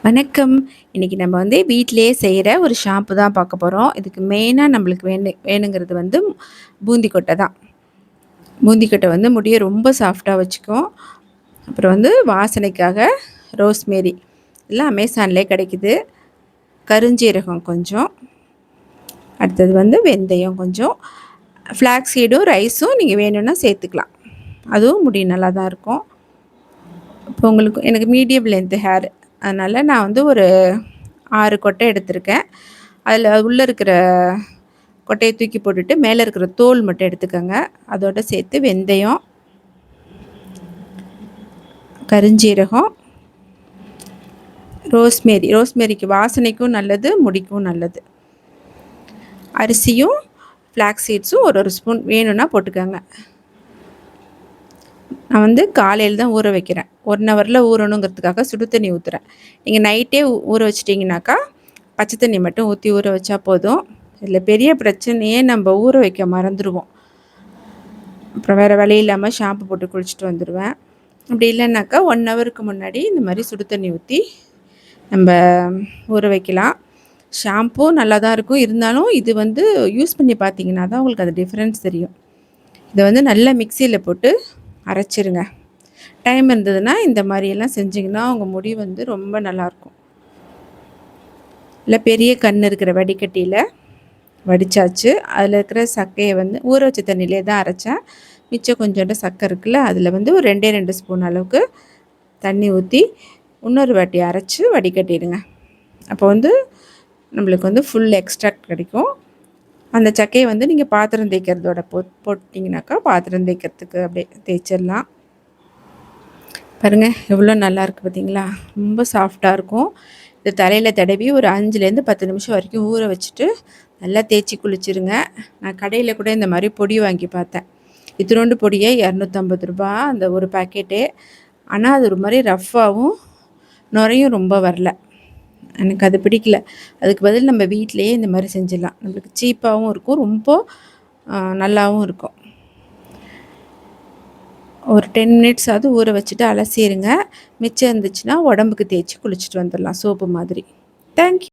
வணக்கம். இன்னைக்கு நம்ம வந்து வீட்டிலேயே செய்கிற ஒரு ஷாம்பு தான் பார்க்க போகிறோம். இதுக்கு மெயினாக நம்மளுக்கு வேணுங்கிறது வந்து பூந்தி கொட்டை தான். பூந்தி கொட்டை வந்து முடியை ரொம்ப சாஃப்டாக வச்சுக்கும். அப்புறம் வந்து வாசனைக்காக ரோஸ்மேரி எல்லாம் அமேசான்லேயே கிடைக்குது. கருஞ்சீரகம் கொஞ்சம், அடுத்தது வந்து வெந்தயம் கொஞ்சம், ஃப்ளாக்ஸ் சீடும் ரைஸும் நீங்கள் வேணும்னா சேர்த்துக்கலாம். அதுவும் முடி நல்லா தான் இருக்கும். இப்போ எனக்கு மீடியம் லென்த் ஹேர், அதனால் நான் வந்து ஒரு 6 கொட்டை எடுத்திருக்கேன். அதில் உள்ளே இருக்கிற கொட்டையை தூக்கி போட்டுட்டு மேலே இருக்கிற தோல் மட்டும் எடுத்துக்கோங்க. அதோடு சேர்த்து வெந்தயம், கருஞ்சீரகம், ரோஸ்மேரிக்கு வாசனைக்கும் நல்லது, முடிக்கும் நல்லது. அரிசியும் ஃப்ளாக்ஸ் சீட்ஸும் ஒரு ஸ்பூன் வேணும்னா போட்டுக்கோங்க. நான் வந்து காலையில் தான் ஊற வைக்கிறேன். 1 ஹவரில் ஊறணுங்கிறதுக்காக சுடு தண்ணி ஊற்றுறேன். நீங்கள் நைட்டே ஊற வச்சிட்டிங்கனாக்கா பச்சை தண்ணி மட்டும் ஊற்றி ஊற வச்சா போதும். இதில் பெரிய பிரச்சனையே நம்ம ஊற வைக்க மறந்துடுவோம். அப்புறம் வேறு வழி இல்லாமல் ஷாம்பு போட்டு குளிச்சுட்டு வந்துடுவேன். அப்படி இல்லைன்னாக்கா 1 ஹவருக்கு முன்னாடி இந்த மாதிரி சுடு தண்ணி ஊற்றி நம்ம ஊற வைக்கலாம். ஷாம்பூ நல்லா தான் இருக்கும். இருந்தாலும் இது வந்து யூஸ் பண்ணி பார்த்தீங்கன்னா தான் உங்களுக்கு அது டிஃப்ரென்ஸ் தெரியும். இதை வந்து நல்லா மிக்சியில் போட்டு அரைச்சிருங்க. டைம் இருந்ததுன்னா இந்த மாதிரியெல்லாம் செஞ்சிங்கன்னா உங்கள் முடி வந்து ரொம்ப நல்லாயிருக்கும். இல்லை பெரிய கண் இருக்கிற வடிகட்டியில் வடித்தாச்சு. அதில் இருக்கிற சக்கையை வந்து ஊற வச்ச தண்ணியிலே தான் அரைச்சேன். மிச்சம் கொஞ்சோண்டு சக்கை இருக்குல்ல, அதில் வந்து ஒரு 2 ஸ்பூன் அளவுக்கு தண்ணி ஊற்றி இன்னொரு வாட்டி அரைச்சி வடிகட்டிடுங்க. அப்போ வந்து நம்மளுக்கு வந்து ஃபுல் எக்ஸ்ட்ராக்ட் கிடைக்கும். அந்த சக்கையை வந்து நீங்கள் பாத்திரம் தேய்க்கிறதோட போட்டிங்கனாக்கா பாத்திரம் தேய்க்கிறதுக்கு அப்படியே தேய்ச்சிடலாம். பாருங்கள் எவ்வளோ நல்லாயிருக்கு பார்த்தீங்களா? ரொம்ப சாஃப்டாக இருக்கும். இது தலையில் தடவி ஒரு 5லேருந்து 10 நிமிஷம் வரைக்கும் ஊற வச்சுட்டு நல்லா தேய்ச்சி குளிச்சிருங்க. நான் கடையில் கூட இந்த மாதிரி பொடி வாங்கி பார்த்தேன். இத்தினோண்டு பொடியே 250 ரூபா அந்த ஒரு பேக்கெட்டே. ஆனால் அது ஒரு மாதிரி ரஃப்பாகவும் நுரையும் ரொம்ப வரல. எனக்கு அது பிடிக்கல. அதுக்கு பதில் நம்ம வீட்டிலையே இந்த மாதிரி செஞ்சிடலாம். நம்மளுக்கு சீப்பாகவும் இருக்கும், ரொம்ப நல்லாவும் இருக்கும். ஒரு 10 மினிட்ஸாவது ஊற வச்சுட்டு அலசிடுங்க. மிச்சம் இருந்துச்சுன்னா உடம்புக்கு தேய்ச்சி குளிச்சுட்டு வந்துடலாம் சோப்பு மாதிரி. தேங்க்யூ.